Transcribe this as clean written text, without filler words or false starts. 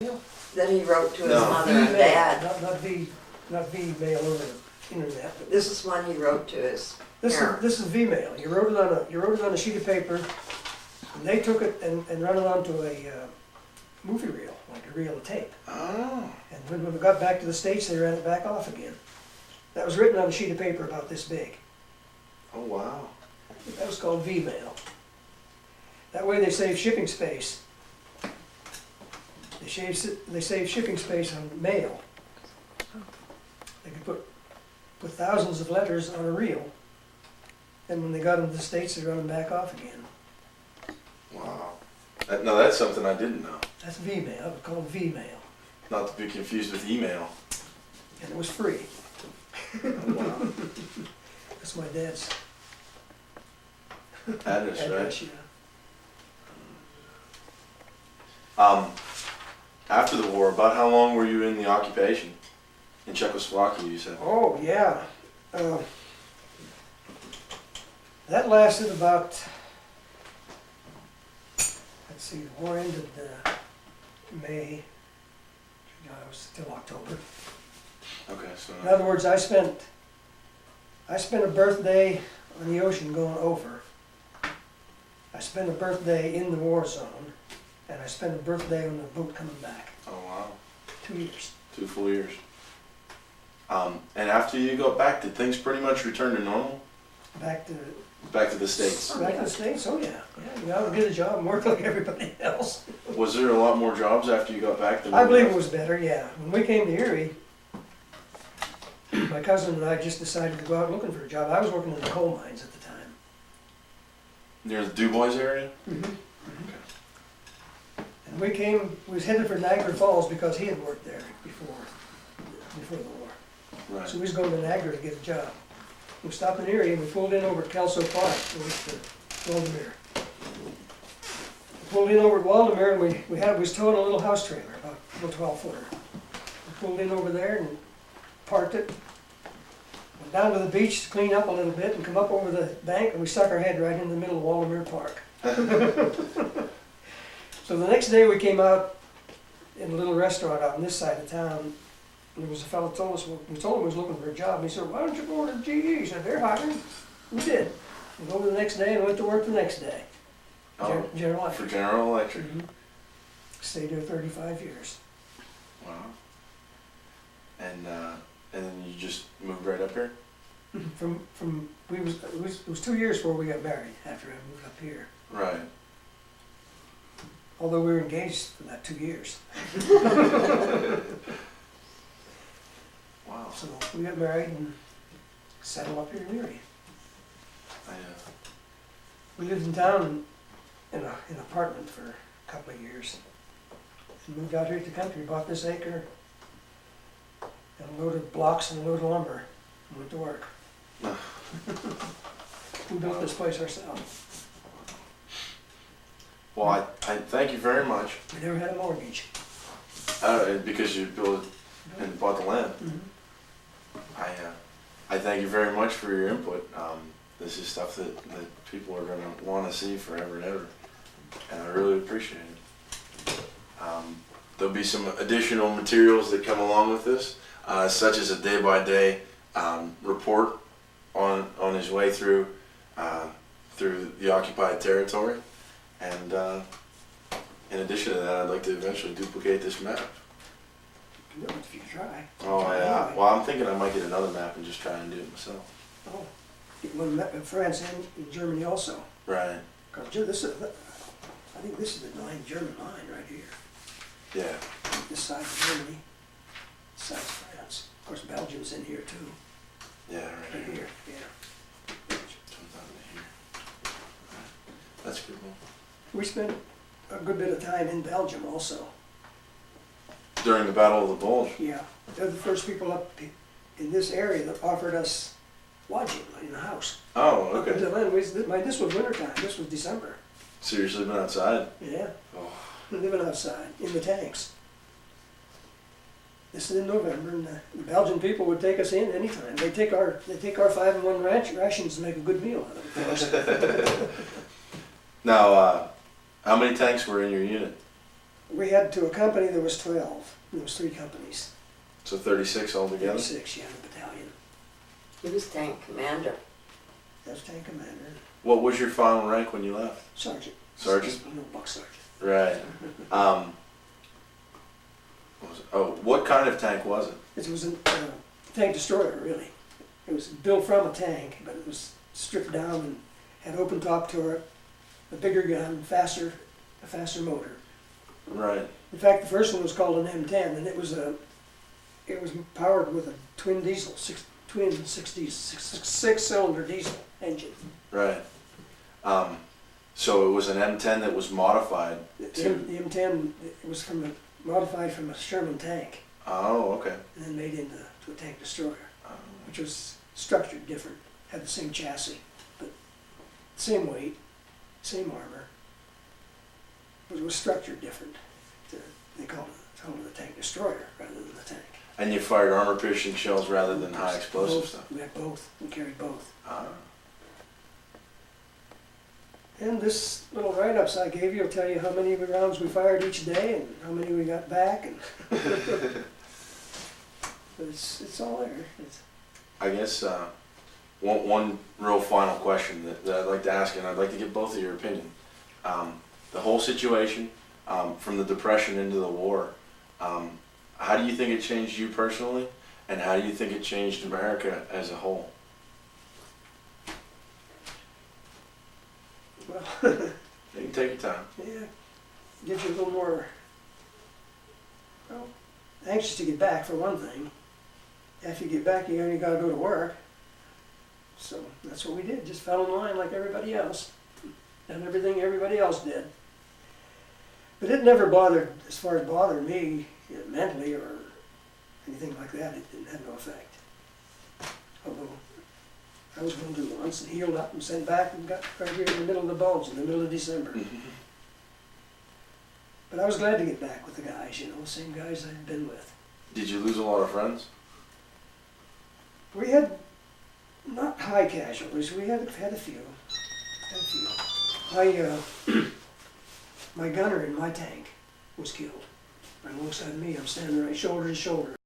that he wrote to his No. mother and dad. Not V-mail over the internet. But This is one he wrote to his parents. this is V-mail. You wrote it on a sheet of paper, and they took it and ran it onto a movie reel, like a reel of tape. Oh. And when we got back to the States, they ran it back off again. That was written on a sheet of paper about this big. Oh, wow. That was called V-mail. That way they save shipping space. They save shipping space on mail. They could put thousands of letters on a reel, and when they got them to the States, they run them back off again. Wow. No, that's something I didn't know. That's V-mail. It was called V-mail, Not to be confused with email. and it was free. Oh, wow. That's my dad's Address, right? address, yeah. After the war, about how long were you in the occupation? In Czechoslovakia, you said? Oh, yeah. That lasted about, let's see, the war ended May, no, it was still October. Okay, so... In other words, I spent a birthday on the ocean going over. I spent a birthday in the war zone, and I spent a birthday on the boat coming back. Oh, wow. 2 years. 2 full years. And after you got back, did things pretty much return to normal? Back to The States? the States, oh yeah. Yeah, you gotta get a job and work like everybody else. Was there a lot more jobs after you got back than I when you believe it left? was better, yeah. When we came to Erie, my cousin and I just decided to go out looking for a job. I was working in the coal mines at the time. Near the DuBois area? And we was headed for Niagara Falls because he had worked there before the war. Right. So we was going to Niagara to get a job. We stopped in Erie and we pulled in over at Kelso Park, to Waldemeer. We pulled in over at Waldemeer and we was towing a little house trailer, about a little 12-footer. We pulled in over there and parked it, went down to the beach to clean up a little bit and come up over the bank, and we stuck our head right in the middle of Waldemeer Park. So the next day we came out in a little restaurant out on this side of town. And there was a fellow told us, we told him he was looking for a job, and he said, "Why don't you go over to GE?" He said, "They're hiring." We did. We went over the next day and went to work the next day. Oh, General for Electric. General Electric. Stayed there 35 years. Wow. And then you just moved right up here? It was 2 years before we got married after I moved up here. Right. Although we were engaged for that 2 years. Wow. So we got married and settled up here in Erie. We lived in town in an apartment for a couple of years. And moved out here to the country, bought this acre, and a load of blocks and a load of lumber, and went to work. We built this place ourselves. Well, I thank you very much. We never had a mortgage. Because you built and bought the land. I thank you very much for your input. This is stuff that people are going to want to see forever and ever, and I really appreciate it. There'll be some additional materials that come along with this, such as a day-by-day report on his way through the occupied territory, and in addition to that, I'd like to eventually duplicate this map. You can do it if you try. Oh yeah. Well, I'm thinking I might get another map and just try and do it myself. Oh, get one map in France and in Germany also. Right. 'Cause I think this is the German line right here. Yeah. This side is Germany, this side's France. Of course, Belgium's in here too. Yeah. Right Right here. here, yeah. Comes out of here. That's good. We spent a good bit of time in Belgium also. During the Battle of the Bulge. Yeah, they're the first people up in this area that offered us lodging in the house. Oh, Up okay. until then, this was wintertime, this was December. Seriously, been outside. Yeah, Oh. living outside, in the tanks. This is in November, and the Belgian people would take us in anytime. They take our 5-in-1 rations and make a good meal out of it for us. Now, how many tanks were in your unit? We had to a company, there was 12. There was 3 companies. So 36 altogether? 36, yeah, the battalion. He was tank commander. That's tank commander. What was your final rank when you left? Sergeant. Sergeant? No, buck sergeant. Right. What kind of tank was it? It was a tank destroyer, really. It was built from a tank, but it was stripped down and had open top turret, a bigger gun, a faster motor. Right. In fact, the first one was called an M10, and it was powered with a twin diesel, six-cylinder diesel engine. Right. So it was an M10 that was modified The to. M10, it was modified from a Sherman tank, Oh, okay. and then made into a tank destroyer, Um, which was structured different, had the same chassis, but same weight, same armor, but it was structured different. They called it a tank destroyer rather than the tank. And you fired armor-piercing shells rather than high explosive Both. stuff. We had both. We carried both. Ah. And this little write-ups I gave you will tell you how many rounds we fired each day and how many we got back. And but it's all there. I guess one real final question that I'd like to ask, and I'd like to get both of your opinion. The whole situation, from the Depression into the war, how do you think it changed you personally, and how do you think it changed America as a whole? Well, You can take your time. yeah, gives you a little more, anxious to get back for one thing. After you get back, you only got to go to work. So that's what we did, just fell in line like everybody else. Done everything everybody else did. But it never bothered, as far as bothered me mentally or anything like that, it didn't have no effect. Although I was wounded once and healed up and sent back and got right here in the middle of the bulge in the middle of December. But I was glad to get back with the guys, the same guys I'd been with. Did you lose a lot of friends? We had not high casualties, we had a few. My gunner in my tank was killed. Right alongside me, I'm standing right shoulder to shoulder